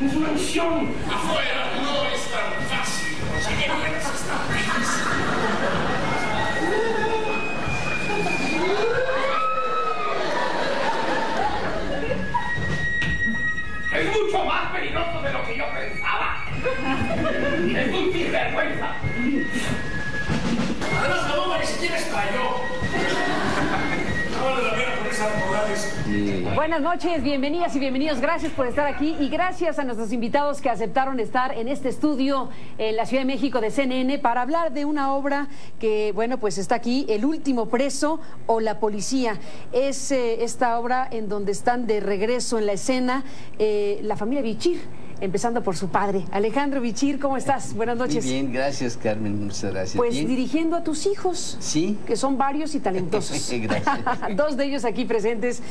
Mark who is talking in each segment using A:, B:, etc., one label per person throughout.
A: Es una misión.
B: Afuera no es tan fácil conseguir buenas estampillas.
A: Es mucho más peligroso de lo que yo pensaba. Es un sinvergüenza.
B: Además, la bomba ni siquiera estalló. No vale la pena por esas morales.
C: Buenas noches, bienvenidas y bienvenidos. Gracias por estar aquí y gracias a nuestros invitados que aceptaron estar en este estudio en la Ciudad de México de CNN para hablar de una obra que, bueno, pues está aquí, El último preso o La policía. Es esta obra en donde están de regreso en la escena la familia Bichir, empezando por su padre. Alejandro Bichir, ¿cómo estás? Buenas noches.
D: Muy bien, gracias, Carmen, muchas gracias.
C: Pues
D: bien.
C: Dirigiendo a tus hijos.
D: Sí.
C: Que son varios y talentosos.
D: Gracias.
C: Dos de ellos aquí presentes,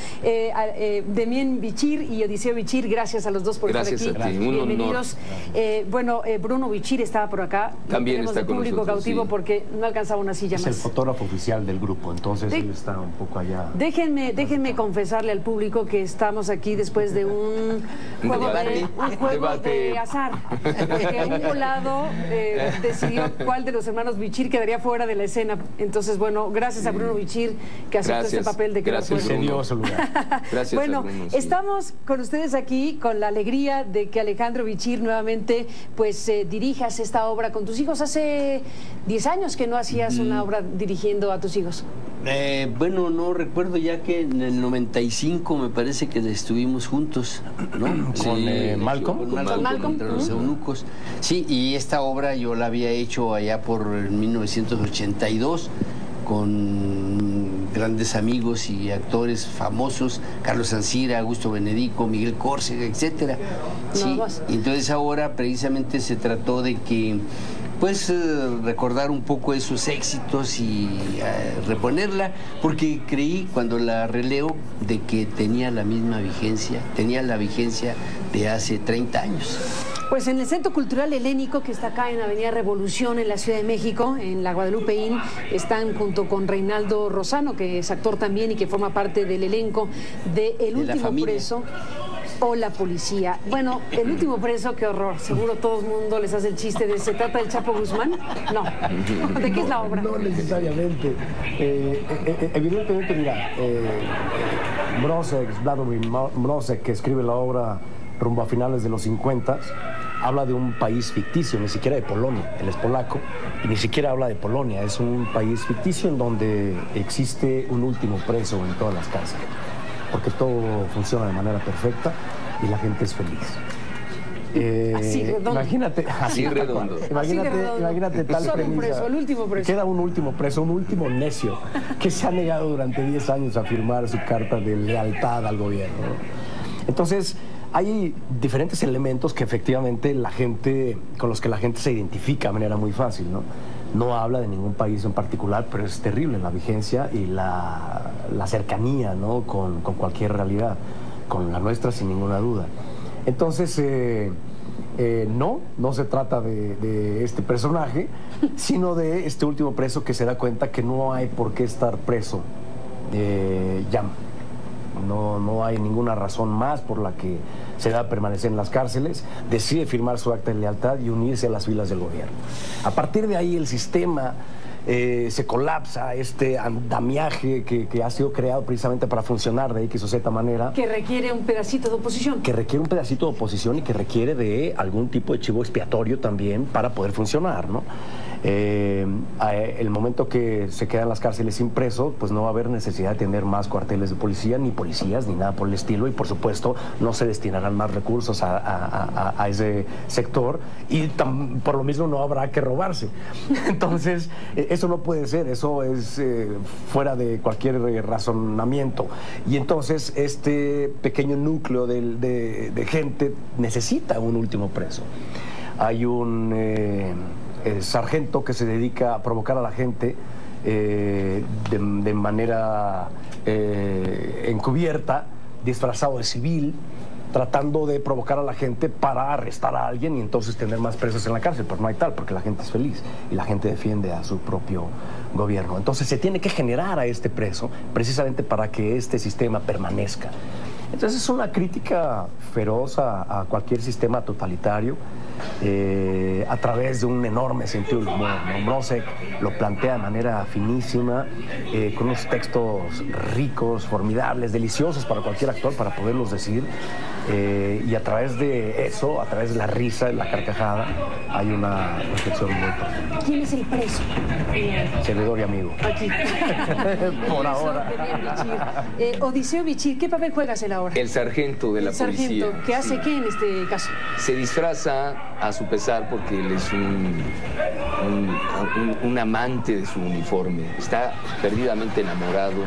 C: Demián Bichir y Odiseo Bichir, gracias a los dos por
E: gracias
C: estar aquí.
E: A ti.
C: Bienvenidos. Bueno, Bruno Bichir estaba por acá.
E: También está con
C: público
E: nosotros,
C: cautivo
E: sí.
C: porque no alcanzaba una silla
F: es
C: más.
F: el fotógrafo oficial del grupo, entonces él está un poco allá.
C: Déjenme confesarle al público que estamos aquí después de un juego de azar. Porque un volado decidió cuál de los hermanos Bichir quedaría fuera de la escena. Entonces, bueno, gracias a Bruno Bichir que aceptó este papel de que
E: gracias,
F: se dio su lugar.
E: Gracias.
C: Bueno,
E: Bruno, sí.
C: Estamos con ustedes aquí con la alegría de que Alejandro Bichir nuevamente pues dirijas esta obra con tus hijos. Hace 10 años que no hacías una obra dirigiendo a tus hijos.
D: Bueno, no recuerdo, ya que en el 95 me parece que estuvimos juntos, ¿no?
F: Con Malcolm.
D: Con Malcolm, entre los eunucos. Sí, y esta obra yo la había hecho allá por 1982 con grandes amigos y actores famosos, Carlos Ancira, Augusto Benedico, Miguel Córcega, etcétera. Sí, y entonces ahora precisamente se trató de que pues recordar un poco esos éxitos y reponerla, porque creí cuando la releo de que tenía la misma vigencia, tenía la vigencia de hace 30 años.
C: Pues en el Centro Cultural Helénico, que está acá en Avenida Revolución, en la Ciudad de México, en la Guadalupe Inn, están junto con Reinaldo Rosano, que es actor también y que forma parte del elenco de El último preso o La policía. Bueno, El último preso, qué horror. Seguro todo el mundo les hace el chiste de ¿se trata del Chapo Guzmán? No. ¿De qué es la obra?
F: No necesariamente. Evidentemente, mira, Vladimir Mrozek, que escribe la obra rumbo a finales de los 50, habla de un país ficticio, ni siquiera de Polonia. Él es polaco y ni siquiera habla de Polonia. Es un país ficticio en donde existe un último preso en todas las cárceles, porque todo funciona de manera perfecta y la gente es feliz.
C: Así redondo.
F: Imagínate,
E: así redondo.
F: Imagínate tal
C: Solo
F: premisa.
C: un preso, el último preso.
F: Queda un último preso, un último necio, que se ha negado durante 10 años a firmar su carta de lealtad al gobierno, ¿no? Entonces, hay diferentes elementos que efectivamente con los que la gente se identifica de manera muy fácil, ¿no? No habla de ningún país en particular, pero es terrible la vigencia y la cercanía, ¿no? con cualquier realidad, con la nuestra sin ninguna duda. Entonces, no se trata de este personaje, sino de este último preso que se da cuenta que no hay por qué estar preso ya. No hay ninguna razón más por la que se da a permanecer en las cárceles, decide firmar su acta de lealtad y unirse a las filas del gobierno. A partir de ahí el sistema se colapsa, este andamiaje que ha sido creado precisamente para funcionar de X o Z manera.
C: Que requiere un pedacito de oposición.
F: Que requiere un pedacito de oposición y que requiere de algún tipo de chivo expiatorio también para poder funcionar, ¿no? El momento que se quedan las cárceles sin preso, pues no va a haber necesidad de tener más cuarteles de policía, ni policías, ni nada por el estilo, y por supuesto no se destinarán más recursos a ese sector y por lo mismo no habrá que robarse. Entonces, eso no puede ser, eso es fuera de cualquier razonamiento. Y entonces este pequeño núcleo de gente necesita un último preso. Hay un sargento que se dedica a provocar a la gente de manera encubierta, disfrazado de civil, tratando de provocar a la gente para arrestar a alguien y entonces tener más presos en la cárcel, pero no hay tal, porque la gente es feliz y la gente defiende a su propio gobierno. Entonces se tiene que generar a este preso precisamente para que este sistema permanezca. Entonces es una crítica feroz a cualquier sistema totalitario a través de un enorme sentido del humor, ¿no? Mrożek lo plantea de manera finísima, con unos textos ricos, formidables, deliciosos para cualquier actor para poderlos decir, y a través de eso, a través de la risa, de la carcajada, hay una reflexión muy profunda.
C: ¿Quién es el preso?
F: Servidor y amigo.
C: Aquí.
F: Por ahora.
C: Odiseo Bichir, ¿qué papel juegas él ahora?
E: El sargento de la policía.
C: El sargento, ¿qué hace qué en este caso?
E: Se disfraza a su pesar porque él es un amante de su uniforme. Está perdidamente enamorado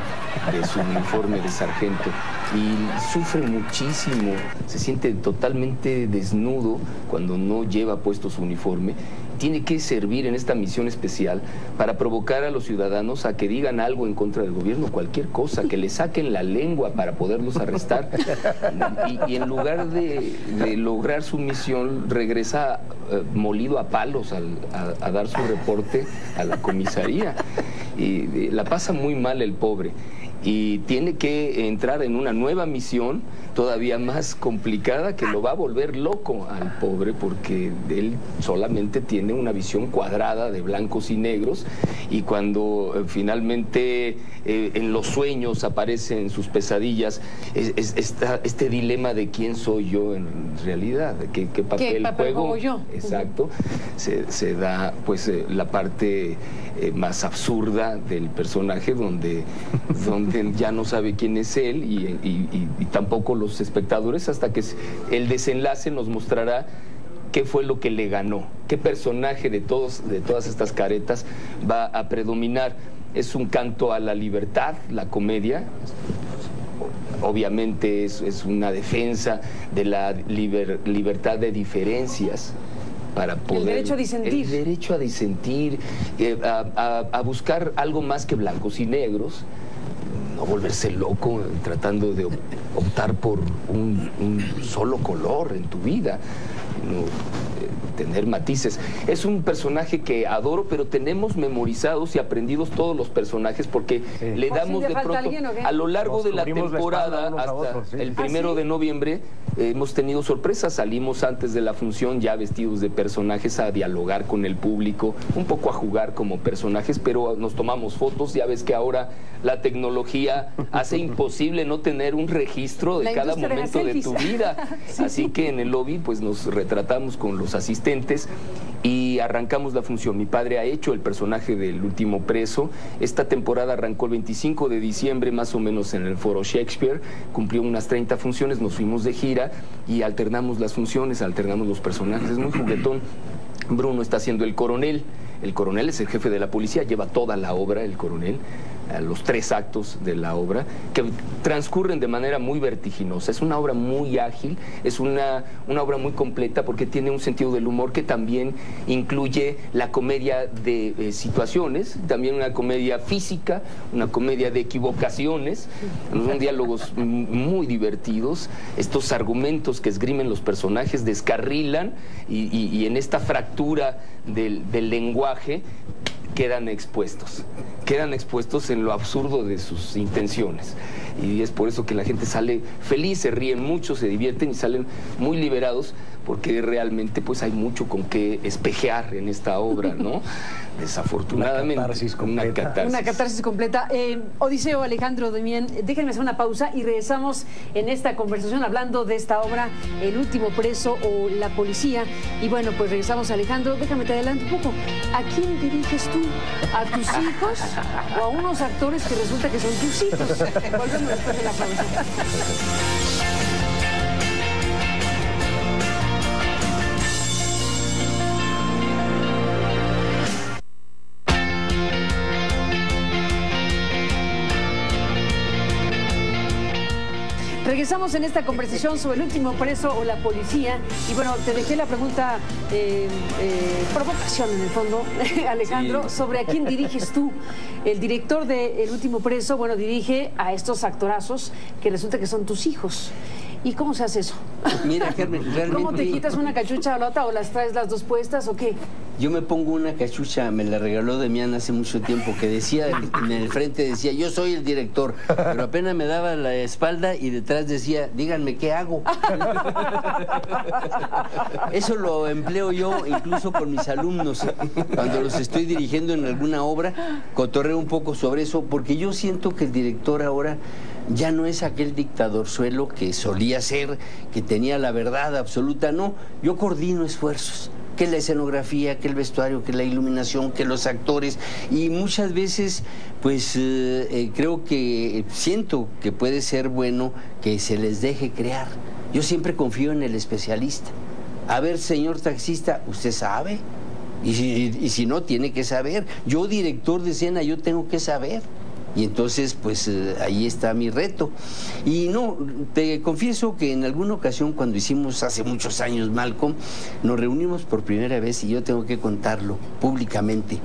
E: de su uniforme de sargento y sufre muchísimo. Se siente totalmente desnudo cuando no lleva puesto su uniforme. Tiene que servir en esta misión especial para provocar a los ciudadanos a que digan algo en contra del gobierno, cualquier cosa, que le saquen la lengua para poderlos arrestar. Y en lugar de lograr su misión, regresa molido a palos a dar su reporte a la comisaría. Y la pasa muy mal el pobre. Y tiene que entrar en una nueva misión todavía más complicada que lo va a volver loco al pobre, porque él solamente tiene una visión cuadrada de blancos y negros, y cuando finalmente en los sueños aparece en sus pesadillas este dilema de quién soy yo en realidad, qué papel juego
C: yo.
E: Exacto. Se da pues la parte más absurda del personaje, donde ya no sabe quién es él y tampoco los espectadores, hasta que el desenlace nos mostrará qué fue lo que le ganó, qué personaje de todas estas caretas va a predominar. Es un canto a la libertad, la comedia. Obviamente es una defensa de la libertad de diferencias, para poder,
C: el derecho a disentir.
E: El derecho a disentir, a buscar algo más que blancos y negros, no volverse loco tratando de optar por un solo color en tu vida, no, tener matices. Es un personaje que adoro, pero tenemos memorizados y aprendidos todos los personajes, porque le damos de pronto a lo largo de la temporada hasta el 1 de noviembre hemos tenido sorpresas. Salimos antes de la función ya vestidos de personajes a dialogar con el público, un poco a jugar como personajes, pero nos tomamos fotos. Ya ves que ahora la tecnología hace imposible no tener un registro de cada momento de tu vida. Sí. Así que en el lobby pues nos retratamos con los asistentes y arrancamos la función. Mi padre ha hecho el personaje del último preso. Esta temporada arrancó el 25 de diciembre, más o menos en el Foro Shakespeare. Cumplió unas 30 funciones, nos fuimos de gira y alternamos las funciones, alternamos los personajes. Es muy juguetón. Bruno está haciendo el coronel. El coronel es el jefe de la policía, lleva toda la obra, el coronel, a los 3 actos de la obra, que transcurren de manera muy vertiginosa. Es una obra muy ágil, es una obra muy completa, porque tiene un sentido del humor que también incluye la comedia de situaciones, también una comedia física, una comedia de equivocaciones, son diálogos muy divertidos. Estos argumentos que esgrimen los personajes descarrilan y en esta fractura del lenguaje quedan expuestos en lo absurdo de sus intenciones, y es por eso que la gente sale feliz, se ríen mucho, se divierten y salen muy liberados, porque realmente pues hay mucho con qué espejear en esta obra, ¿no? Desafortunadamente.
C: Una catarsis completa. Odiseo, Alejandro, Demián, déjenme hacer una pausa y regresamos en esta conversación hablando de esta obra, El último preso o La policía. Y bueno, pues regresamos. Alejandro, déjame te adelanto un poco. ¿A quién diriges tú? ¿A tus hijos o a unos actores que resulta que son tus hijos? Volvemos después de la pausa. Regresamos en esta conversación sobre El último preso o La policía. Y bueno, te dejé la pregunta, provocación en el fondo, Alejandro, sí, sobre a quién diriges tú. El director de El último preso, bueno, dirige a estos actorazos que resulta que son tus hijos. ¿Y cómo se hace eso?
D: Mira, Carmen, realmente...
C: ¿Cómo te quitas una cachucha o la otra, o las traes las dos puestas o qué?
D: yo me pongo una cachucha, me la regaló Demián hace mucho tiempo, que decía, en el frente decía, yo soy el director, pero apenas me daba la espalda y detrás decía, díganme qué hago. Eso lo empleo yo incluso con mis alumnos, cuando los estoy dirigiendo en alguna obra, cotorreo un poco sobre eso, porque yo siento que el director ahora ya no es aquel dictadorzuelo que solía ser, que tenía la verdad absoluta. No, yo coordino esfuerzos, que la escenografía, que el vestuario, que la iluminación, que los actores, y muchas veces pues creo que siento que puede ser bueno que se les deje crear. Yo siempre confío en el especialista. A ver, señor taxista, ¿usted sabe? Y si no, tiene que saber. Yo, director de escena, yo tengo que saber. Y entonces, pues, ahí está mi reto. Y no, te confieso que en alguna ocasión, cuando hicimos hace muchos años Malcolm, nos reunimos por primera vez, y yo tengo que contarlo públicamente.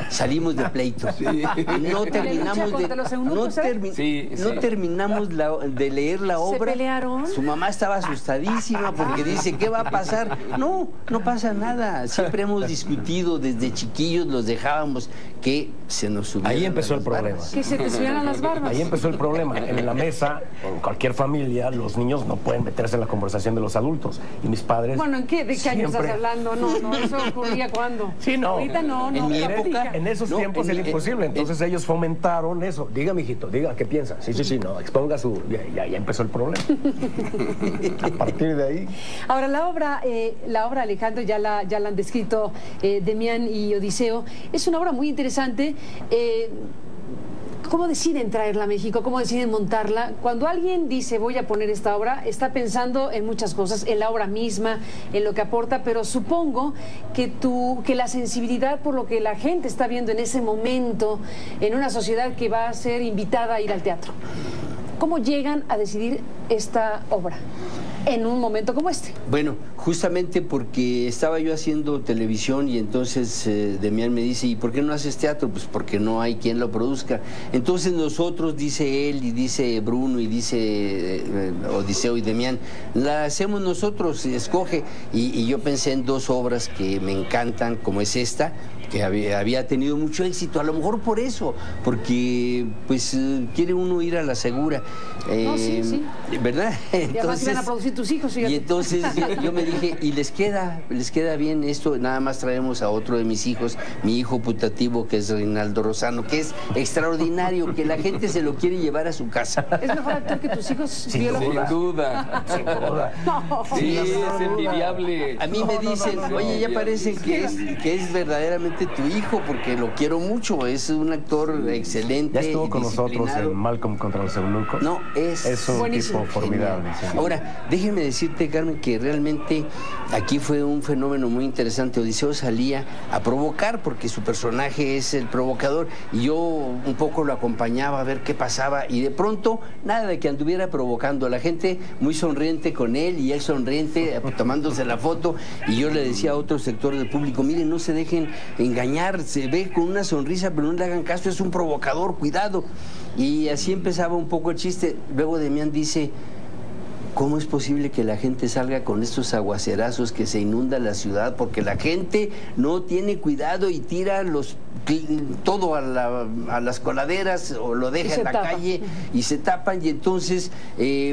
D: Salimos de pleito. Sí. No terminamos no terminamos de leer la obra.
C: ¿Se pelearon?
D: Su mamá estaba asustadísima porque dice, ¿qué va a pasar? No, no pasa nada. Siempre hemos discutido, desde chiquillos los dejábamos que se nos subieran.
F: Ahí empezó el problema.
C: Que se te subieran las barbas.
F: Ahí empezó el problema. En la mesa, en cualquier familia, los niños no pueden meterse en la conversación de los adultos. Y mis padres...
C: Bueno, ¿de qué años estás hablando? No, eso ocurría cuando.
F: Sí, no.
C: Ahorita no.
D: En mi época...
F: En esos tiempos era imposible. Entonces ellos fomentaron eso. Diga, mijito, diga, ¿qué piensa? Sí, no, exponga su... Ya empezó el problema. A partir de ahí...
C: Ahora, la obra Alejandro, ya la han descrito Demián y Odiseo. Es una obra muy interesante. ¿Cómo deciden traerla a México? ¿Cómo deciden montarla? Cuando alguien dice voy a poner esta obra, está pensando en muchas cosas, en la obra misma, en lo que aporta, pero supongo que la sensibilidad por lo que la gente está viendo en ese momento, en una sociedad que va a ser invitada a ir al teatro. ¿Cómo llegan a decidir esta obra en un momento como este?
D: Bueno, justamente porque estaba yo haciendo televisión y entonces Demián me dice, ¿y por qué no haces teatro? Pues porque no hay quien lo produzca. Entonces nosotros, dice él y dice Bruno y dice Odiseo y Demián, la hacemos nosotros, escoge. Y yo pensé en dos obras que me encantan, como es esta, que había tenido mucho éxito, a lo mejor por eso, porque pues quiere uno ir a la segura.
C: Sí.
D: ¿Verdad?
C: Y además iban a producir tus hijos. Fíjate.
D: Y entonces yo me dije, y les queda bien esto, nada más traemos a otro de mis hijos, mi hijo putativo, que es Reinaldo Rosano, que es extraordinario, que la gente se lo quiere llevar a su casa.
C: ¿Es mejor actor que tus hijos?
E: Sin duda.
C: No.
E: Sí, es envidiable.
D: A mí me dicen, oye, ya parece que es verdaderamente tu hijo, porque lo quiero mucho, es un actor excelente.
F: Ya estuvo con nosotros en Malcolm contra los eunucos.
D: No, es
F: un
C: buenísimo.
F: tipo formidable. Sí.
D: Ahora, déjeme decirte, Carmen, que realmente aquí fue un fenómeno muy interesante. Odiseo salía a provocar, porque su personaje es el provocador, y yo un poco lo acompañaba a ver qué pasaba, y de pronto, nada de que anduviera provocando. La gente muy sonriente con él, y él sonriente, tomándose la foto, y yo le decía a otro sector del público, miren, no se dejen engañar, se ve con una sonrisa, pero no le hagan caso, es un provocador, cuidado. Y así empezaba un poco el chiste. Luego Demián dice, ¿cómo es posible que la gente salga con estos aguacerazos, que se inunda la ciudad? Porque la gente no tiene cuidado y tira todo a las coladeras, o lo deja en la calle y se tapan. Y entonces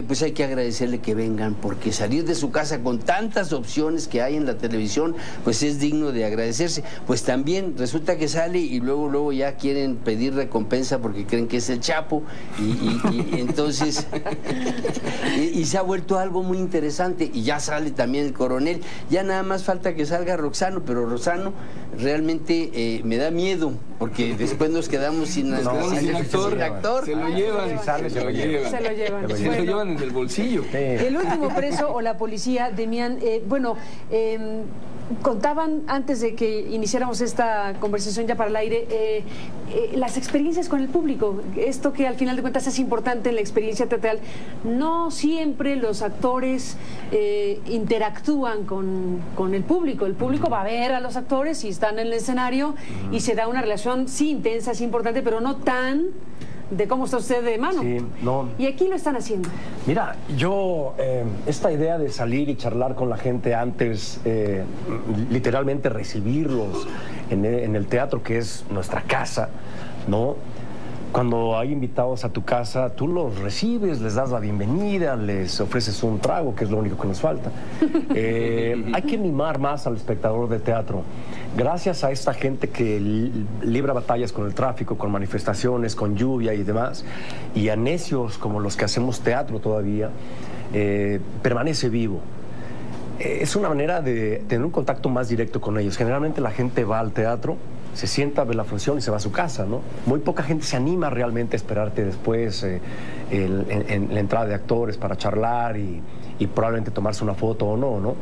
D: pues hay que agradecerle que vengan, porque salir de su casa con tantas opciones que hay en la televisión, pues es digno de agradecerse. Pues también resulta que sale y luego ya quieren pedir recompensa porque creen que es el Chapo, y entonces y se ha vuelto algo muy interesante. Y ya sale también el Coronel, ya nada más falta que salga Roxano, pero Roxano realmente me da miedo, porque después nos quedamos sin actor.
E: Se lo llevan.
F: Si sale, se lo llevan.
C: Se lo llevan.
E: Se lo llevan en el bolsillo.
C: El último preso o la policía, Demián, contaban antes de que iniciáramos esta conversación ya para el aire, las experiencias con el público. Esto que al final de cuentas es importante en la experiencia teatral. No siempre los actores interactúan con el público. El público va a ver a los actores y están en el escenario y se da una relación, sí, intensa, sí, importante, pero no tan de cómo está usted de mano.
F: Sí, no.
C: Y aquí lo están haciendo.
F: Mira, yo, esta idea de salir y charlar con la gente antes, literalmente recibirlos en el teatro, que es nuestra casa, ¿no? Cuando hay invitados a tu casa, tú los recibes, les das la bienvenida, les ofreces un trago, que es lo único que nos falta. Hay que mimar más al espectador de teatro. Gracias a esta gente que libra batallas con el tráfico, con manifestaciones, con lluvia y demás, y a necios como los que hacemos teatro todavía, permanece vivo. Es una manera de tener un contacto más directo con ellos. Generalmente la gente va al teatro, se sienta, ve la función y se va a su casa, ¿no? Muy poca gente se anima realmente a esperarte después en la entrada de actores para charlar y probablemente tomarse una foto o no, ¿no?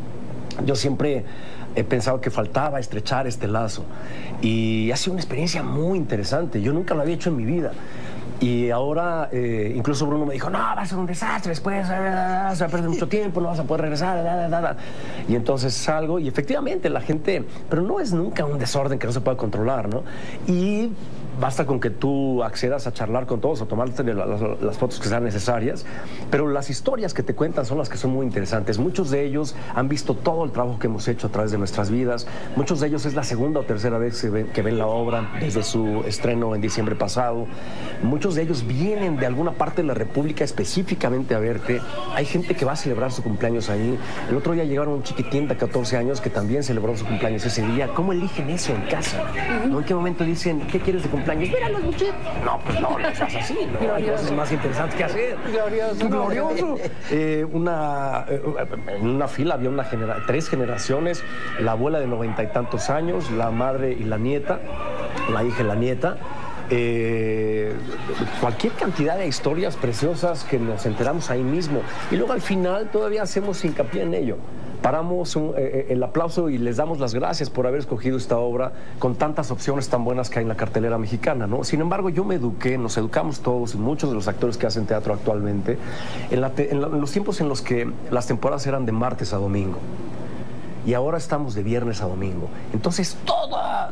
F: Yo siempre he pensado que faltaba estrechar este lazo y ha sido una experiencia muy interesante. Yo nunca lo había hecho en mi vida. Y ahora, incluso Bruno me dijo, no, va a ser un desastre, después se va a perder mucho tiempo, no vas a poder regresar, Y entonces salgo y efectivamente la gente, pero no es nunca un desorden que no se pueda controlar, ¿no? Y basta con que tú accedas a charlar con todos o tomarte las fotos que sean necesarias, pero las historias que te cuentan son las que son muy interesantes. Muchos de ellos han visto todo el trabajo que hemos hecho a través de nuestras vidas. Muchos de ellos es la segunda o tercera vez que ven la obra desde su estreno en diciembre pasado. Muchos de ellos vienen de alguna parte de la República específicamente a verte. Hay gente que va a celebrar su cumpleaños ahí. El otro día llegaron un chiquitín de 14 años que también celebró su cumpleaños ese día. ¿Cómo eligen eso en casa? ¿No? ¿En qué momento dicen, qué quieres de cumpleaños? Mira los buchetes. No, pues no, no seas así, ¿no? Hay cosas más interesantes que hacer.
C: Glorioso.
F: Glorioso. En una fila había 3 generaciones, la abuela de 90 y tantos años, la madre y la nieta, la hija y la nieta. Cualquier cantidad de historias preciosas que nos enteramos ahí mismo. Y luego al final todavía hacemos hincapié en ello. Paramos el aplauso y les damos las gracias por haber escogido esta obra con tantas opciones tan buenas que hay en la cartelera mexicana, ¿no? Sin embargo, yo me eduqué, nos educamos todos, muchos de los actores que hacen teatro actualmente, en los tiempos en los que las temporadas eran de martes a domingo. Y ahora estamos de viernes a domingo. Entonces,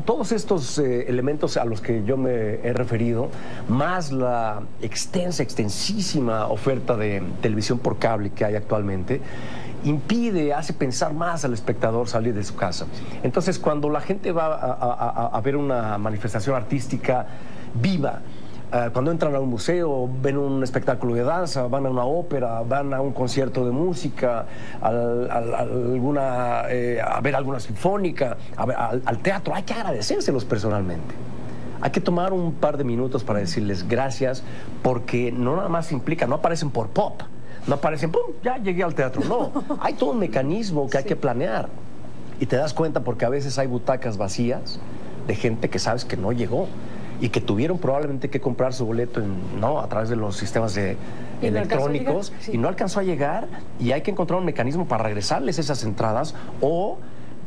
F: todos estos elementos a los que yo me he referido, más la extensísima oferta de televisión por cable que hay actualmente, hace pensar más al espectador salir de su casa. Entonces, cuando la gente va a ver una manifestación artística viva, cuando entran a un museo, ven un espectáculo de danza, van a una ópera, van a un concierto de música, a ver alguna sinfónica, al teatro, hay que agradecérselos personalmente. Hay que tomar un par de minutos para decirles gracias, porque no nada más implica, no aparecen por pop, no aparecen, ¡pum!, ya llegué al teatro. No, hay todo un mecanismo que hay que planear. Y te das cuenta porque a veces hay butacas vacías de gente que sabes que no llegó y que tuvieron probablemente que comprar su boleto a través de los sistemas electrónicos y no alcanzó a llegar, y hay que encontrar un mecanismo para regresarles esas entradas o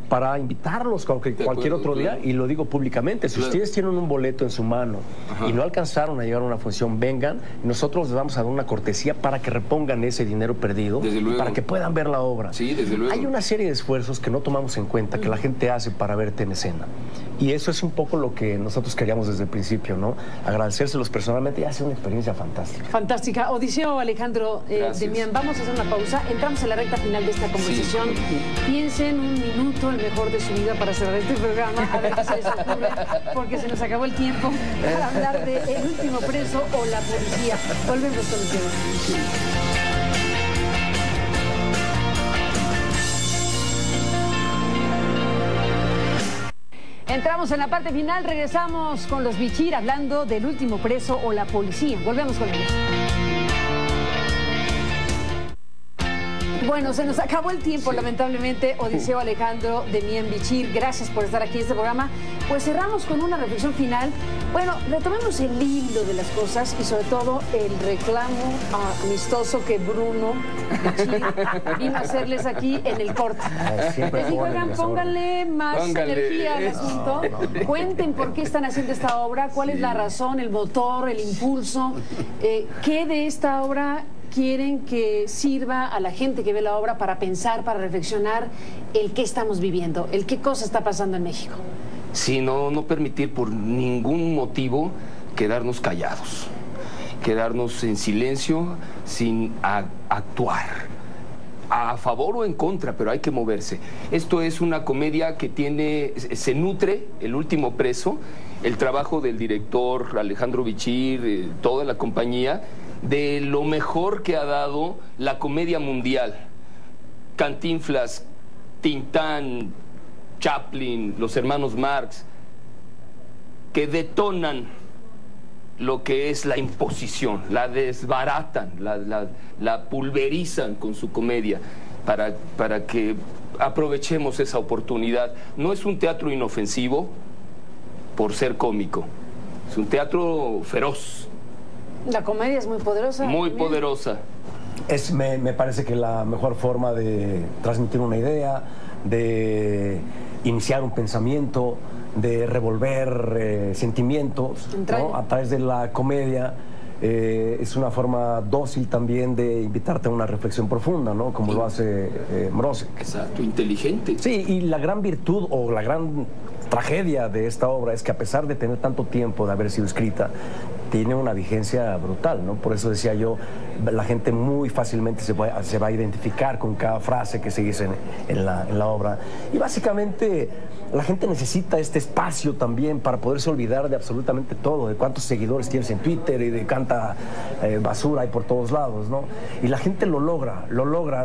F: para invitarlos cualquier otro día, y lo digo públicamente, si ustedes tienen un boleto en su mano y no alcanzaron a llegar a una función, vengan, y nosotros les vamos a dar una cortesía para que repongan ese dinero perdido, para que puedan ver la obra.
E: Sí, desde luego.
F: Hay una serie de esfuerzos que no tomamos en cuenta, que la gente hace para verte en escena. Y eso es un poco lo que nosotros queríamos desde el principio, ¿no? Agradecérselos personalmente y ha sido una experiencia fantástica.
C: Fantástica. Odiseo, Alejandro Demián, vamos a hacer una pausa. Entramos en la recta final de esta conversación. Sí. Piensen un minuto, el mejor de su vida, para cerrar este programa. A ver qué se les ocurre, porque se nos acabó el tiempo para hablar de El último preso o La policía. Volvemos con el tema. Entramos en la parte final, regresamos con los Bichir hablando del último preso o La policía. Volvemos con ellos. Bueno, se nos acabó el tiempo, lamentablemente. Odiseo, Alejandro Demián Bichir, gracias por estar aquí en este programa. Pues cerramos con una reflexión final. Bueno, retomemos el hilo de las cosas y sobre todo el reclamo amistoso que Bruno Bichir vino a hacerles aquí en el corte. Les digo, oigan, pónganle más energía al asunto. Cuenten por qué están haciendo esta obra, cuál es la razón, el motor, el impulso, qué de esta obra quieren que sirva a la gente que ve la obra para pensar, para reflexionar el qué estamos viviendo, el qué cosa está pasando en México.
E: Sí, no permitir por ningún motivo quedarnos callados. quedarnos en silencio sin actuar. A favor o en contra, pero hay que moverse. Esto es una comedia que se nutre, El último preso, el trabajo del director Alejandro Bichir, toda la compañía, de lo mejor que ha dado la comedia mundial. Cantinflas, Tintán, Chaplin, los hermanos Marx, que detonan lo que es la imposición, la desbaratan, la pulverizan con su comedia para que aprovechemos esa oportunidad. No es un teatro inofensivo por ser cómico, es un teatro feroz.
C: La comedia es muy poderosa.
E: Muy poderosa.
F: Me parece que la mejor forma de transmitir una idea, de iniciar un pensamiento, de revolver sentimientos, ¿no? A través de la comedia, es una forma dócil también de invitarte a una reflexión profunda, ¿no? Como lo hace Mrozek.
E: Exacto, inteligente.
F: Sí, y la gran virtud o la gran tragedia de esta obra es que a pesar de tener tanto tiempo de haber sido escrita, tiene una vigencia brutal, ¿no? Por eso decía yo, la gente muy fácilmente se va a identificar con cada frase que se dice en la obra. Y básicamente la gente necesita este espacio también para poderse olvidar de absolutamente todo, de cuántos seguidores tienes en Twitter y de cuánta basura hay por todos lados, ¿no? Y la gente lo logra.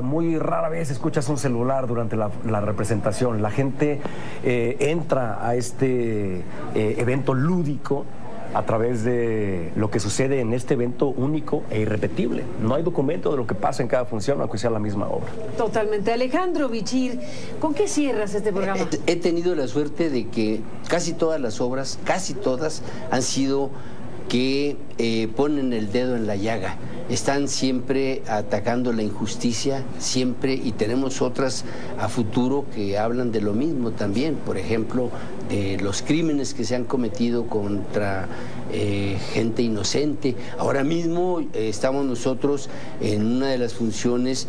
F: Muy rara vez escuchas un celular durante la representación. La gente entra a este evento lúdico a través de lo que sucede en este evento único e irrepetible. No hay documento de lo que pasa en cada función, aunque sea la misma obra.
C: Totalmente. Alejandro Bichir, ¿con qué cierras este programa?
D: He tenido la suerte de que casi todas las obras, casi todas, han sido que ponen el dedo en la llaga. Están siempre atacando la injusticia, siempre, y tenemos otras a futuro que hablan de lo mismo también. Por ejemplo, los crímenes que se han cometido contra gente inocente. Ahora mismo estamos nosotros en una de las funciones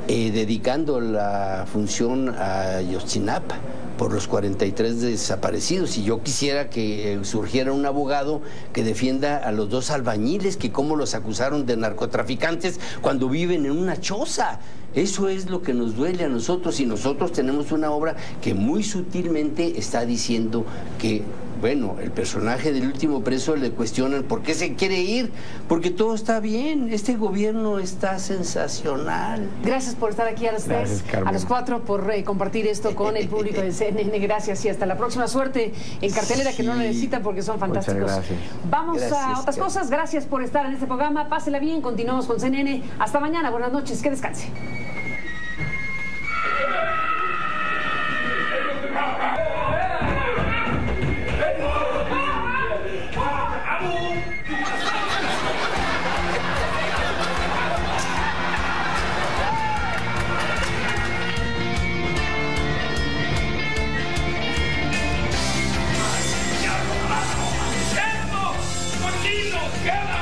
D: dedicando la función a Ayotzinapa por los 43 desaparecidos, y yo quisiera que surgiera un abogado que defienda a los 2 albañiles que cómo los acusaron de narcotraficantes cuando viven en una choza. Eso es lo que nos duele a nosotros, y nosotros tenemos una obra que muy sutilmente está diciendo que, bueno, el personaje del último preso le cuestionan por qué se quiere ir, porque todo está bien, este gobierno está sensacional.
C: Gracias por estar aquí a los tres, a los 4, por compartir esto con el público de CNN. Gracias, y hasta la próxima. Suerte en cartelera, que no lo necesitan porque son fantásticos.
F: Gracias.
C: Vamos a otras cosas. Gracias por estar en este programa. Pásela bien, continuamos con CNN. Hasta mañana, buenas noches, que descanse.
A: ¡Queda!